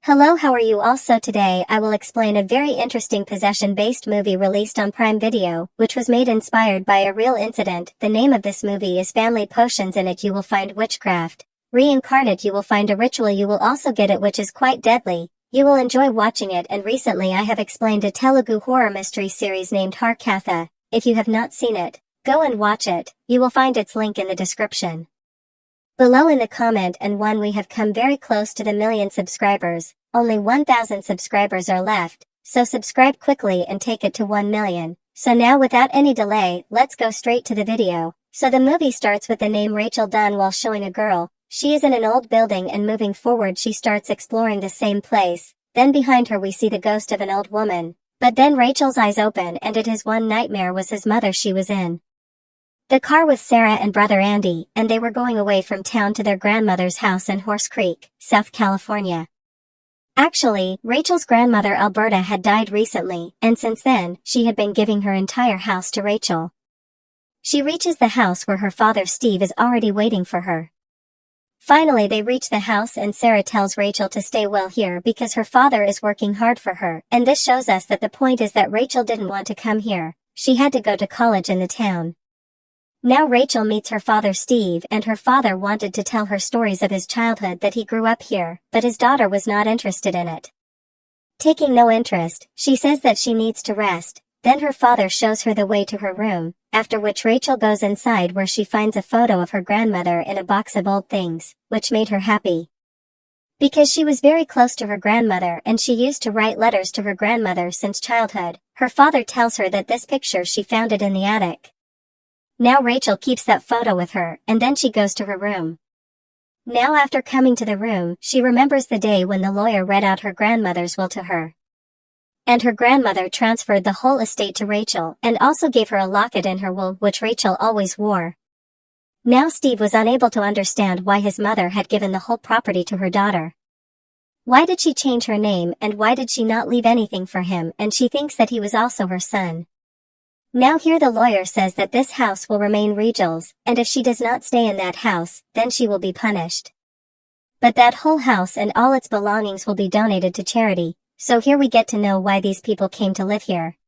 Hello, how are you all? So today I will explain a very interesting possession-based movie released on Prime Video, which was made inspired by a real incident. The name of this movie is Family Potions. In it you will find witchcraft. Reincarnate you will find a ritual. You will also get it, which is quite deadly. You will enjoy watching it, and recently I have explained a Telugu horror mystery series named Faircloth. If you have not seen it, go and watch it. You will find its link in the description below in the comment. And we have come very close to the 1,000,000 subscribers. Only 1,000 subscribers are left, so subscribe quickly and take it to 1,000,000. So now without any delay, let's go straight to the video. So the movie starts with the name Rachel done while showing a girl. She is in an old building, and moving forward she starts exploring the same place. Then behind her we see the ghost of an old woman. But then Rachel's eyes open, and it is one nightmare was his mother she was in the car with Sarah and brother Andy, and they were going away from town to their grandmother's house in Horse Creek, South California. Actually, Rachel's grandmother Alberta had died recently, and since then, she had been giving her entire house to Rachel. She reaches the house where her father Steve is already waiting for her. Finally they reach the house, and Sarah tells Rachel to stay well here because her father is working hard for her, and this shows us that the point is that Rachel didn't want to come here. She had to go to college in the town. Now Rachel meets her father Steve, and her father wanted to tell her stories of his childhood, that he grew up here, but his daughter was not interested in it. Taking no interest, she says that she needs to rest. Then her father shows her the way to her room, after which Rachel goes inside where she finds a photo of her grandmother in a box of old things, which made her happy. Because she was very close to her grandmother and she used to write letters to her grandmother since childhood, her father tells her that this picture she found it in the attic. Now Rachel keeps that photo with her, and then she goes to her room. Now after coming to the room, she remembers the day when the lawyer read out her grandmother's will to her. And her grandmother transferred the whole estate to Rachel, and also gave her a locket in her will which Rachel always wore. Now Steve was unable to understand why his mother had given the whole property to her daughter. Why did she change her name, and why did she not leave anything for him? And she thinks that he was also her son. Now here the lawyer says that this house will remain Rachel's, and if she does not stay in that house, then she will be punished. But that whole house and all its belongings will be donated to charity, so here we get to know why these people came to live here.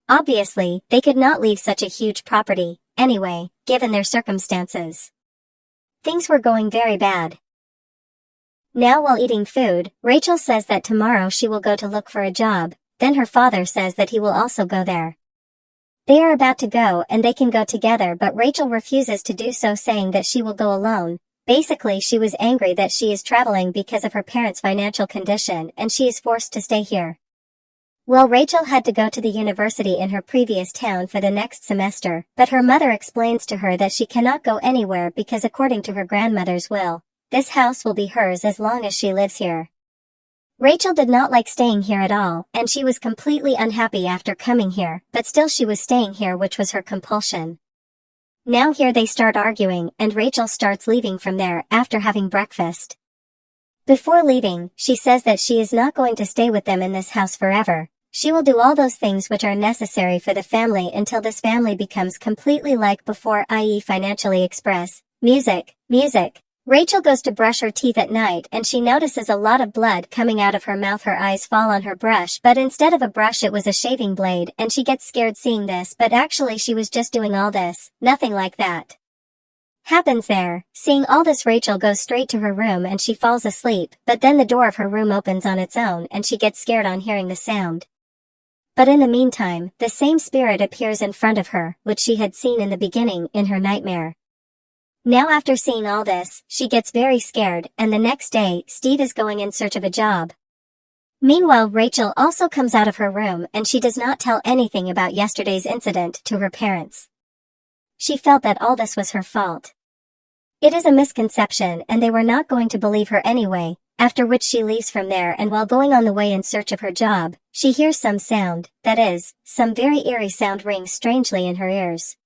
Obviously, they could not leave such a huge property, anyway, given their circumstances. Things were going very bad. Now while eating food, Rachel says that tomorrow she will go to look for a job, then her father says that he will also go there. They are about to go, and they can go together, but Rachel refuses to do so, saying that she will go alone. Basically she was angry that she is traveling because of her parents' financial condition, and she is forced to stay here. Well, Rachel had to go to the university in her previous town for the next semester, but her mother explains to her that she cannot go anywhere because according to her grandmother's will, this house will be hers as long as she lives here. Rachel did not like staying here at all, and she was completely unhappy after coming here, but still she was staying here, which was her compulsion. Now here they start arguing, and Rachel starts leaving from there after having breakfast. Before leaving, she says that she is not going to stay with them in this house forever. She will do all those things which are necessary for the family until this family becomes completely like before, i.e. financially express. Music. Rachel goes to brush her teeth at night, and she notices a lot of blood coming out of her mouth. Her eyes fall on her brush, but instead of a brush it was a shaving blade, and she gets scared seeing this, but actually she was just doing all this. Nothing like that happens there. Seeing all this, Rachel goes straight to her room and she falls asleep, but then the door of her room opens on its own and she gets scared on hearing the sound. But in the meantime, the same spirit appears in front of her, which she had seen in the beginning in her nightmare. Now after seeing all this, she gets very scared, and the next day, Steve is going in search of a job. Meanwhile, Rachel also comes out of her room, and she does not tell anything about yesterday's incident to her parents. She felt that all this was her fault. It is a misconception, and they were not going to believe her anyway, after which she leaves from there, and while going on the way in search of her job, she hears some sound, that is, some very eerie sound rings strangely in her ears.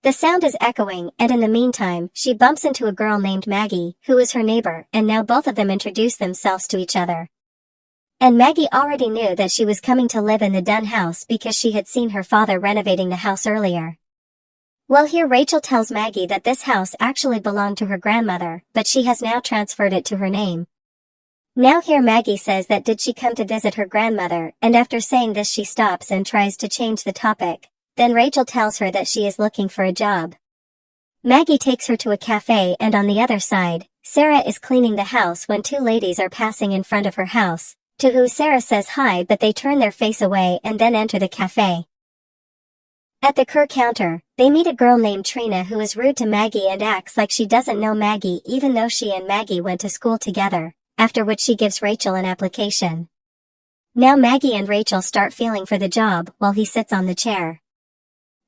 The sound is echoing, and in the meantime, she bumps into a girl named Maggie, who is her neighbor, and now both of them introduce themselves to each other. And Maggie already knew that she was coming to live in the Dunn house because she had seen her father renovating the house earlier. Well, here Rachel tells Maggie that this house actually belonged to her grandmother, but she has now transferred it to her name. Now here Maggie says that did she come to visit her grandmother, and after saying this she stops and tries to change the topic. Then Rachel tells her that she is looking for a job. Maggie takes her to a cafe, and on the other side, Sarah is cleaning the house when two ladies are passing in front of her house, to who Sarah says hi, but they turn their face away and then enter the cafe. At the counter, they meet a girl named Trina who is rude to Maggie and acts like she doesn't know Maggie even though she and Maggie went to school together, after which she gives Rachel an application. Now Maggie and Rachel start feeling for the job while he sits on the chair.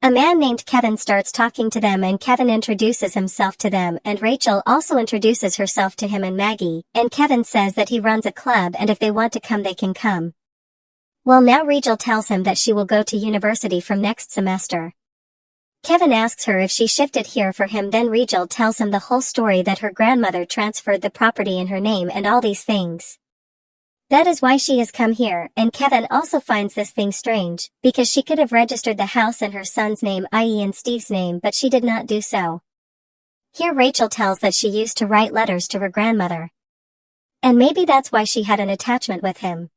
A man named Kevin starts talking to them, and Kevin introduces himself to them, and Rachel also introduces herself to him and Maggie, and Kevin says that he runs a club and if they want to come they can come. Well, now Rachel tells him that she will go to university from next semester. Kevin asks her if she shifted here for him, then Rachel tells him the whole story that her grandmother transferred the property in her name and all these things. That is why she has come here, and Kevin also finds this thing strange, because she could have registered the house in her son's name, i.e. in Steve's name, but she did not do so. Here Rachel tells that she used to write letters to her grandmother. And maybe that's why she had an attachment with him.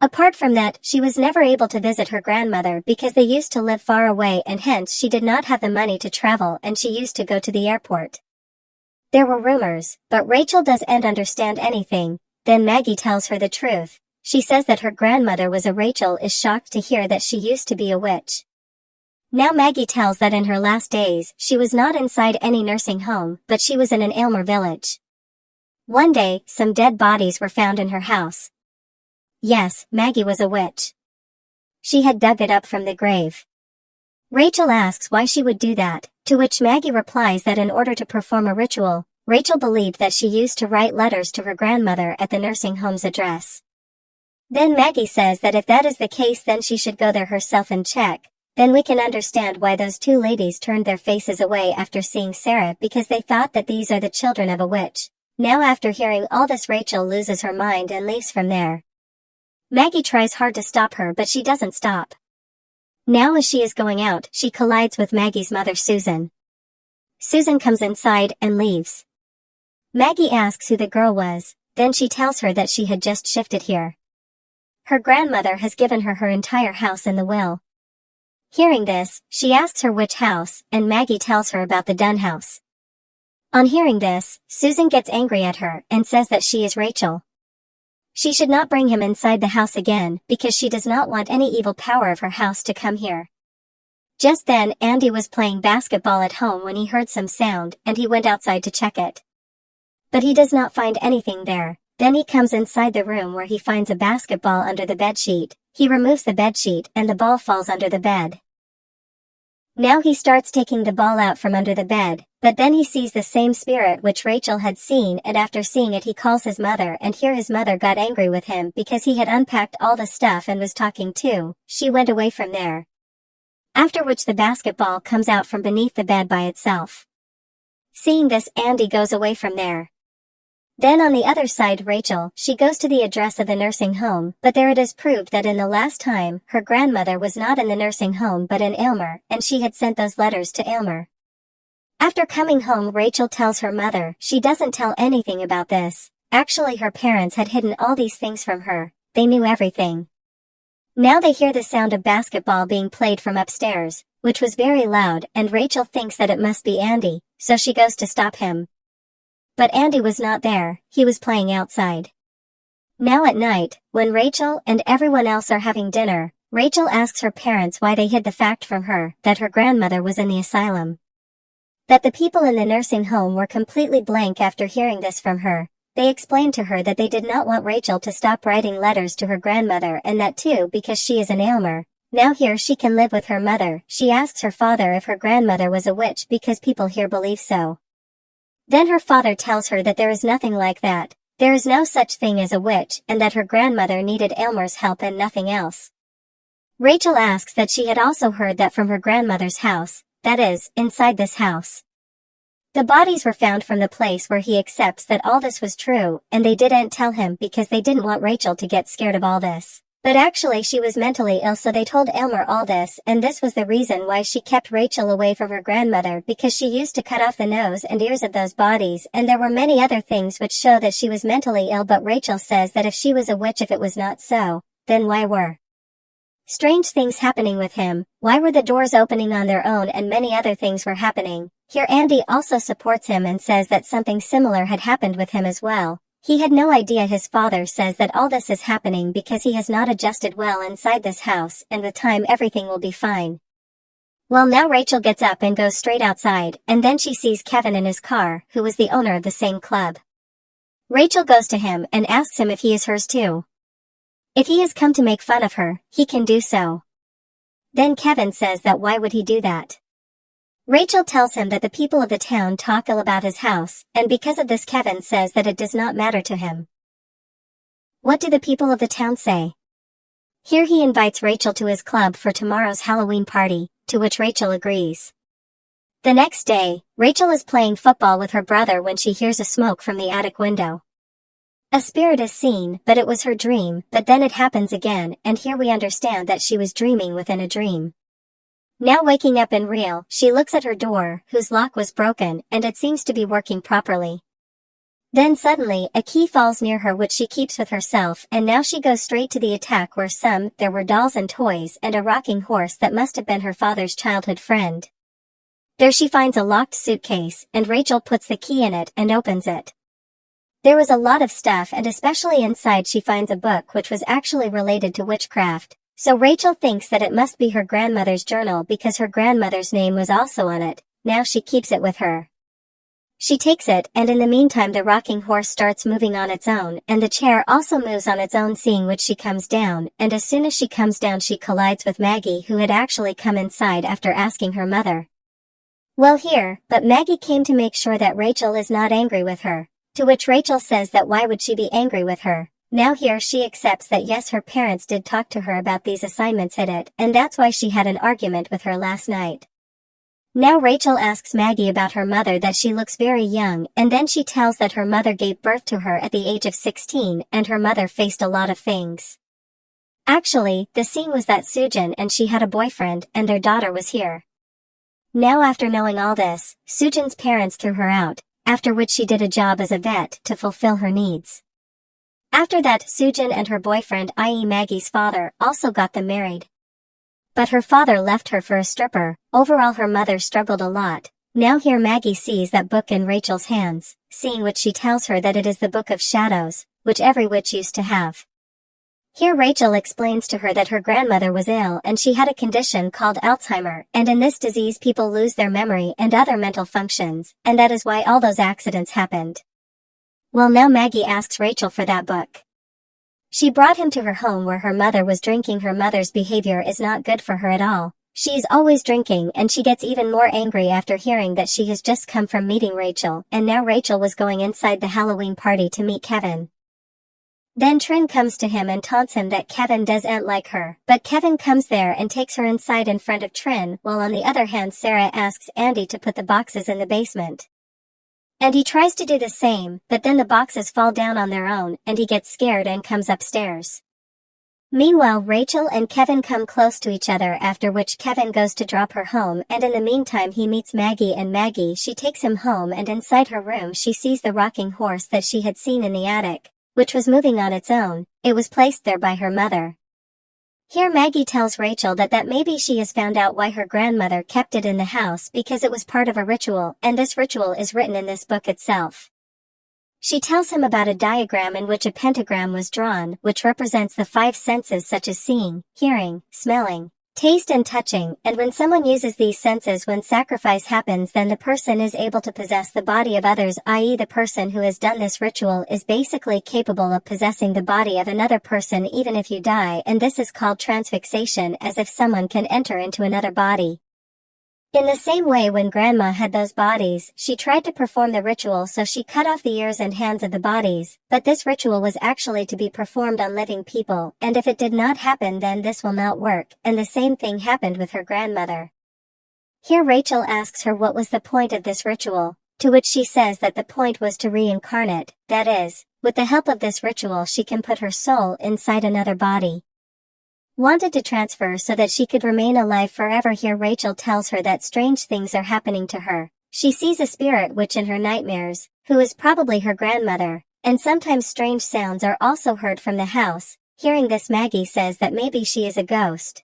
Apart from that, she was never able to visit her grandmother because they used to live far away, and hence she did not have the money to travel, and she used to go to the airport. There were rumors, but Rachel doesn't understand anything. Then Maggie tells her the truth. She says that her grandmother was a Rachel is shocked to hear that she used to be a witch. Now Maggie tells that in her last days, she was not inside any nursing home, but she was in an Aylmer village. One day, some dead bodies were found in her house. Yes, Maggie was a witch. She had dug it up from the grave. Rachel asks why she would do that, to which Maggie replies that in order to perform a ritual, Rachel believed that she used to write letters to her grandmother at the nursing home's address. Then Maggie says that if that is the case then she should go there herself and check. Then we can understand why those two ladies turned their faces away after seeing Sarah, because they thought that these are the children of a witch. Now after hearing all this Rachel loses her mind and leaves from there. Maggie tries hard to stop her, but she doesn't stop. Now as she is going out, she collides with Maggie's mother Susan. Susan comes inside and leaves. Maggie asks who the girl was, then she tells her that she had just shifted here. Her grandmother has given her her entire house in the will. Hearing this, she asks her which house, and Maggie tells her about the Dunn house. On hearing this, Susan gets angry at her and says that she is Rachel. She should not bring him inside the house again because she does not want any evil power of her house to come here. Just then, Andy was playing basketball at home when he heard some sound and he went outside to check it. But he does not find anything there. Then he comes inside the room where he finds a basketball under the bedsheet. He removes the bedsheet and the ball falls under the bed. Now he starts taking the ball out from under the bed, but then he sees the same spirit which Rachel had seen, and after seeing it he calls his mother, and here his mother got angry with him because he had unpacked all the stuff and was talking too. She went away from there. After which the basketball comes out from beneath the bed by itself. Seeing this, Andy goes away from there. Then on the other side, Rachel, she goes to the address of the nursing home, but there it is proved that in the last time, her grandmother was not in the nursing home but in Aylmer, and she had sent those letters to Aylmer. After coming home, Rachel tells her mother she doesn't tell anything about this. Actually, her parents had hidden all these things from her. They knew everything. Now they hear the sound of basketball being played from upstairs, which was very loud, and Rachel thinks that it must be Andy, so she goes to stop him. But Andy was not there, he was playing outside. Now at night, when Rachel and everyone else are having dinner, Rachel asks her parents why they hid the fact from her that her grandmother was in the asylum. That the people in the nursing home were completely blank after hearing this from her. They explained to her that they did not want Rachel to stop writing letters to her grandmother, and that too because she is an Aylmer. Now here she can live with her mother. She asks her father if her grandmother was a witch because people here believe so. Then her father tells her that there is nothing like that. There is no such thing as a witch, and that her grandmother needed Aylmer's help and nothing else. Rachel asks that she had also heard that from her grandmother's house, that is, inside this house. The bodies were found from the place where he accepts that all this was true, and they didn't tell him because they didn't want Rachel to get scared of all this. But actually she was mentally ill, so they told Aylmer all this, and this was the reason why she kept Rachel away from her grandmother, because she used to cut off the nose and ears of those bodies, and there were many other things which show that she was mentally ill. But Rachel says that if she was a witch, if it was not so, then why were strange things happening with him? Why were the doors opening on their own and many other things were happening? Here Andy also supports him and says that something similar had happened with him as well. He had no idea. His father says that all this is happening because he has not adjusted well inside this house, and with time everything will be fine. Well, now Rachel gets up and goes straight outside, and then she sees Kevin in his car, who was the owner of the same club. Rachel goes to him and asks him if he is hers too. If he has come to make fun of her, he can do so. Then Kevin says that why would he do that? Rachel tells him that the people of the town talk ill about his house, and because of this Kevin says that it does not matter to him. What do the people of the town say? Here he invites Rachel to his club for tomorrow's Halloween party, to which Rachel agrees. The next day, Rachel is playing football with her brother when she hears a smoke from the attic window. A spirit is seen, but it was her dream. But then it happens again, and here we understand that she was dreaming within a dream. Now waking up in real, she looks at her door, whose lock was broken, and it seems to be working properly. Then suddenly, a key falls near her which she keeps with herself, and now she goes straight to the attack where there were dolls and toys and a rocking horse that must have been her father's childhood friend. There she finds a locked suitcase, and Rachel puts the key in it and opens it. There was a lot of stuff, and especially inside she finds a book which was actually related to witchcraft. So Rachel thinks that it must be her grandmother's journal because her grandmother's name was also on it. Now she keeps it with her. She takes it, and in the meantime the rocking horse starts moving on its own, and the chair also moves on its own, seeing which she comes down, and as soon as she comes down she collides with Maggie, who had actually come inside after asking her mother. But Maggie came to make sure that Rachel is not angry with her, to which Rachel says that why would she be angry with her? Now here she accepts that yes, her parents did talk to her about these assignments at it, and that's why she had an argument with her last night. Now Rachel asks Maggie about her mother, that she looks very young, and then she tells that her mother gave birth to her at the age of 16, and her mother faced a lot of things. Actually, the scene was that Sujin and she had a boyfriend, and their daughter was here. Now after knowing all this, Sujin's parents threw her out, after which she did a job as a vet to fulfill her needs. After that, Sujin and her boyfriend, i.e. Maggie's father, also got them married. But her father left her for a stripper. Overall her mother struggled a lot. Now here Maggie sees that book in Rachel's hands, seeing which she tells her that it is the Book of Shadows, which every witch used to have. Here Rachel explains to her that her grandmother was ill and she had a condition called Alzheimer, and in this disease people lose their memory and other mental functions, and that is why all those accidents happened. Well, now Maggie asks Rachel for that book. She brought him to her home where her mother was drinking. Her mother's behavior is not good for her at all. She is always drinking, and she gets even more angry after hearing that she has just come from meeting Rachel, and now Rachel was going inside the Halloween party to meet Kevin. Then Trin comes to him and taunts him that Kevin doesn't like her, but Kevin comes there and takes her inside in front of Trin, while on the other hand Sarah asks Andy to put the boxes in the basement. And he tries to do the same, but then the boxes fall down on their own, and he gets scared and comes upstairs. Meanwhile, Rachel and Kevin come close to each other, after which Kevin goes to drop her home, and in the meantime he meets Maggie, and Maggie, she takes him home, and inside her room she sees the rocking horse that she had seen in the attic, which was moving on its own. It was placed there by her mother. Here Maggie tells Rachel that maybe she has found out why her grandmother kept it in the house, because it was part of a ritual, and this ritual is written in this book itself. She tells him about a diagram in which a pentagram was drawn, which represents the 5 senses such as seeing, hearing, smelling, taste and touching, and when someone uses these senses when sacrifice happens, then the person is able to possess the body of others, i.e. the person who has done this ritual is basically capable of possessing the body of another person even if you die, and this is called transfixation, as if someone can enter into another body. In the same way, when Grandma had those bodies, she tried to perform the ritual, so she cut off the ears and hands of the bodies, but this ritual was actually to be performed on living people, and if it did not happen then this will not work, and the same thing happened with her grandmother. Here Rachel asks her what was the point of this ritual, to which she says that the point was to reincarnate, that is, with the help of this ritual she can put her soul inside another body. Wanted to transfer so that she could remain alive forever. Here Rachel tells her that strange things are happening to her. She sees a spirit witch in her nightmares, who is probably her grandmother, and sometimes strange sounds are also heard from the house. Hearing this, Maggie says that maybe she is a ghost.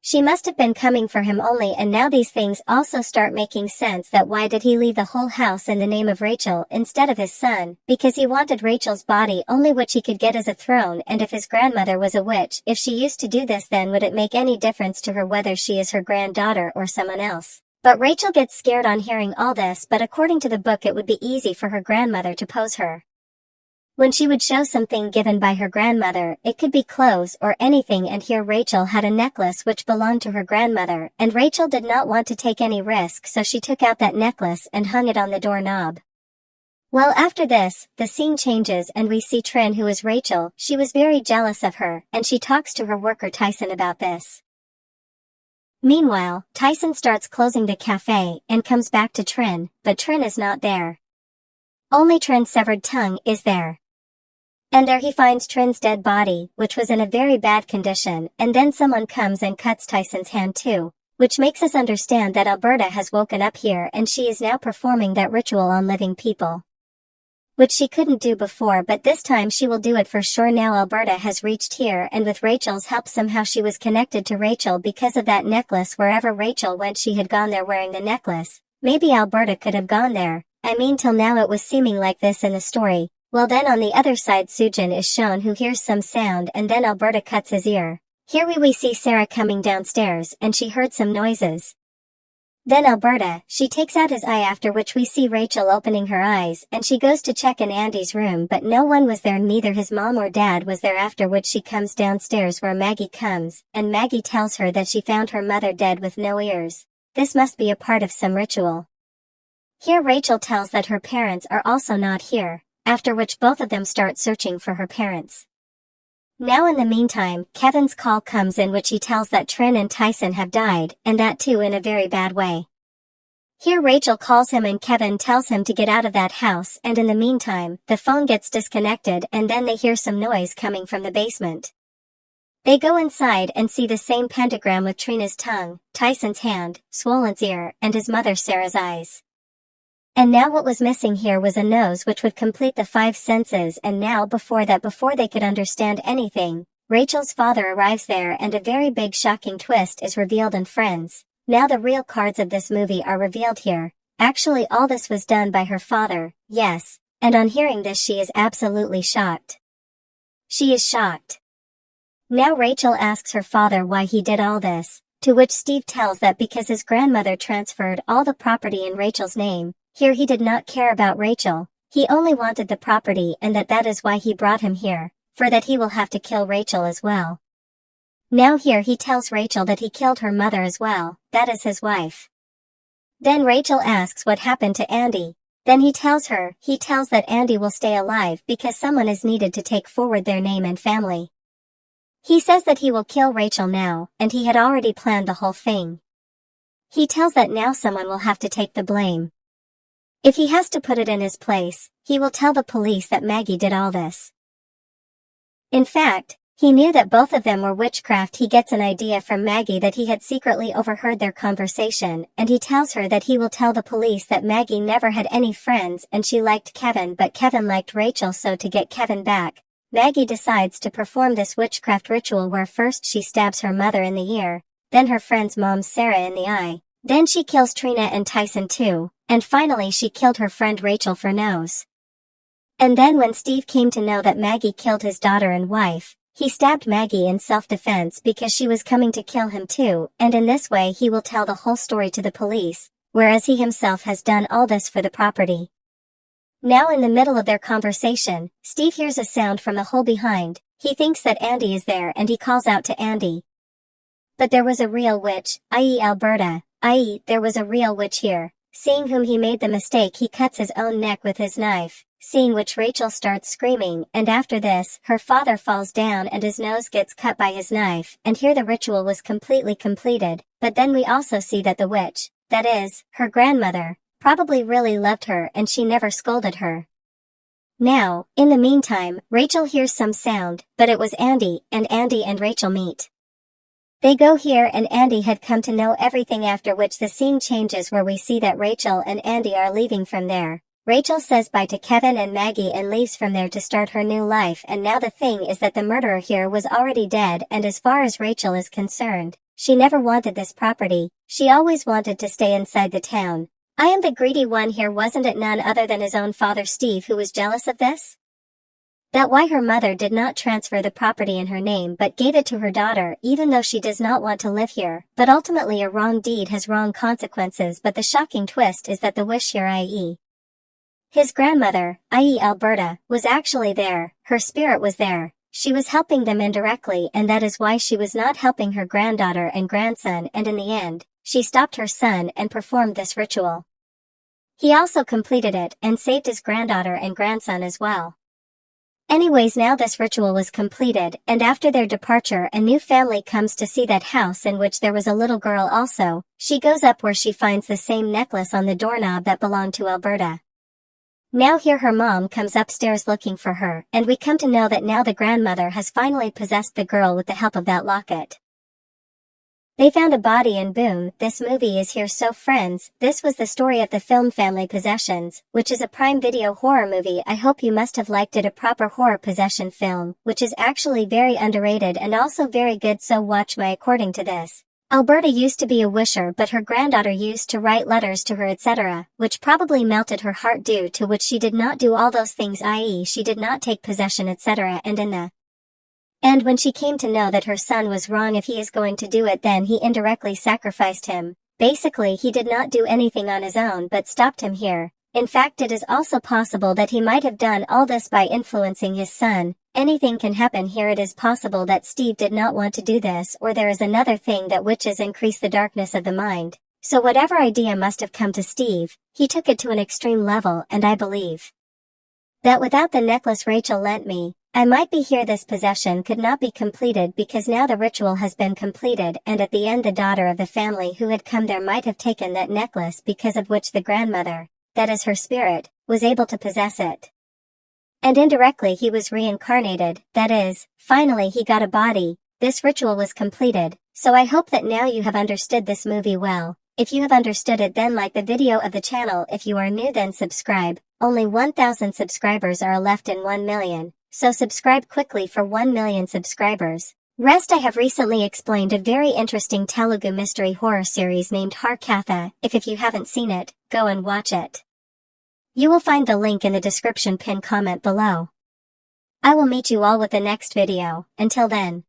She must have been coming for him only, and now these things also start making sense. That why did he leave the whole house in the name of Rachel instead of his son? Because he wanted Rachel's body only, which he could get as a throne. And if his grandmother was a witch, if she used to do this, then would it make any difference to her whether she is her granddaughter or someone else? But Rachel gets scared on hearing all this. But according to the book, it would be easy for her grandmother to pose her. When she would show something given by her grandmother, it could be clothes or anything, and here Rachel had a necklace which belonged to her grandmother, and Rachel did not want to take any risk, so she took out that necklace and hung it on the doorknob. Well, after this, the scene changes and we see Trin, who is Rachel. She was very jealous of her, and she talks to her worker Tyson about this. Meanwhile, Tyson starts closing the cafe and comes back to Trin, but Trin is not there. Only Trin's severed tongue is there. And there he finds Trin's dead body, which was in a very bad condition, and then someone comes and cuts Tyson's hand too, which makes us understand that Alberta has woken up here and she is now performing that ritual on living people. Which she couldn't do before, but this time she will do it for sure. Now Alberta has reached here, and with Rachel's help somehow she was connected to Rachel because of that necklace. Wherever Rachel went, she had gone there wearing the necklace. Maybe Alberta could have gone there. I mean, till now it was seeming like this in the story. Well, then on the other side Sujin is shown, who hears some sound, and then Alberta cuts his ear. Here we see Sarah coming downstairs, and she heard some noises. Then Alberta, she takes out his eye, after which we see Rachel opening her eyes, and she goes to check in Andy's room, but no one was there, neither his mom or dad was there, after which she comes downstairs where Maggie comes, and Maggie tells her that she found her mother dead with no ears. This must be a part of some ritual. Here Rachel tells that her parents are also not here, after which both of them start searching for her parents. Now in the meantime, Kevin's call comes in, which he tells that Trin and Tyson have died, and that too in a very bad way. Here Rachel calls him and Kevin tells him to get out of that house, and in the meantime, the phone gets disconnected, and then they hear some noise coming from the basement. They go inside and see the same pentagram with Trina's tongue, Tyson's hand, Swollen's ear, and his mother Sarah's eyes. And now what was missing here was a nose, which would complete the 5 senses, and now before they could understand anything, Rachel's father arrives there, and a very big shocking twist is revealed in Friends. Now the real cards of this movie are revealed here. Actually all this was done by her father, yes, and on hearing this she is absolutely shocked. She is shocked. Now Rachel asks her father why he did all this, to which Steve tells that because his grandmother transferred all the property in Rachel's name. Here he did not care about Rachel, he only wanted the property, and that is why he brought him here, for that he will have to kill Rachel as well. Now here he tells Rachel that he killed her mother as well, that is his wife. Then Rachel asks what happened to Andy. Then he tells that Andy will stay alive because someone is needed to take forward their name and family. He says that he will kill Rachel now, and he had already planned the whole thing. He tells that now someone will have to take the blame. If he has to put it in his place, he will tell the police that Maggie did all this. In fact, he knew that both of them were witchcraft. He gets an idea from Maggie that he had secretly overheard their conversation, and he tells her that he will tell the police that Maggie never had any friends and she liked Kevin, but Kevin liked Rachel, so to get Kevin back, Maggie decides to perform this witchcraft ritual where first she stabs her mother in the ear, then her friend's mom Sarah in the eye, then she kills Trina and Tyson too, and finally she killed her friend Rachel for nose. And then when Steve came to know that Maggie killed his daughter and wife, he stabbed Maggie in self-defense because she was coming to kill him too, and in this way he will tell the whole story to the police, whereas he himself has done all this for the property. Now in the middle of their conversation, Steve hears a sound from the hole behind. He thinks that Andy is there and he calls out to Andy. But there was a real witch, i.e. Alberta, i.e. there was a real witch here. Seeing whom he made the mistake, he cuts his own neck with his knife, seeing which Rachel starts screaming, and after this, her father falls down and his nose gets cut by his knife, and here the ritual was completely completed. But then we also see that the witch, that is, her grandmother, probably really loved her and she never scolded her. Now, in the meantime, Rachel hears some sound, but it was Andy and Rachel meet. They go here and Andy had come to know everything, after which the scene changes where we see that Rachel and Andy are leaving from there. Rachel says bye to Kevin and Maggie and leaves from there to start her new life, and now the thing is that the murderer here was already dead, and as far as Rachel is concerned, she never wanted this property. She always wanted to stay inside the town. I am the greedy one here, wasn't it? None other than his own father Steve who was jealous of this? That why her mother did not transfer the property in her name but gave it to her daughter, even though she does not want to live here. But ultimately a wrong deed has wrong consequences, but the shocking twist is that the wish here, i.e. his grandmother, i.e. Alberta, was actually there. Her spirit was there. She was helping them indirectly, and that is why she was not helping her granddaughter and grandson, and in the end, she stopped her son and performed this ritual. He also completed it and saved his granddaughter and grandson as well. Anyways, now this ritual was completed, and after their departure a new family comes to see that house in which there was a little girl also. She goes up where she finds the same necklace on the doorknob that belonged to Alberta. Now here her mom comes upstairs looking for her, and we come to know that now the grandmother has finally possessed the girl with the help of that locket. They found a body and boom, this movie is here. So friends, this was the story of the film Family Possessions, which is a Prime Video horror movie. I hope you must have liked it, a proper horror possession film, which is actually very underrated and also very good. So watch my according to this. Alberta used to be a wisher, but her granddaughter used to write letters to her etc., which probably melted her heart, due to which she did not do all those things, i.e. she did not take possession etc., and in the end when she came to know that her son was wrong, if he is going to do it then he indirectly sacrificed him. Basically he did not do anything on his own but stopped him here. In fact it is also possible that he might have done all this by influencing his son. Anything can happen here. It is possible that Steve did not want to do this, or there is another thing that witches increase the darkness of the mind. So whatever idea must have come to Steve, he took it to an extreme level, and I believe that without the necklace Rachel lent me, I might be here. This possession could not be completed because now the ritual has been completed, and at the end the daughter of the family who had come there might have taken that necklace, because of which the grandmother, that is her spirit, was able to possess it. And indirectly he was reincarnated, that is, finally he got a body. This ritual was completed, so I hope that now you have understood this movie well. If you have understood it then like the video of the channel. If you are new then subscribe. Only 1,000 subscribers are left in 1 million, so subscribe quickly for 1 million subscribers. Rest I have recently explained a very interesting Telugu mystery horror series named Harkatha. If you haven't seen it, go and watch it. You will find the link in the description, pin comment below. I will meet you all with the next video. Until then.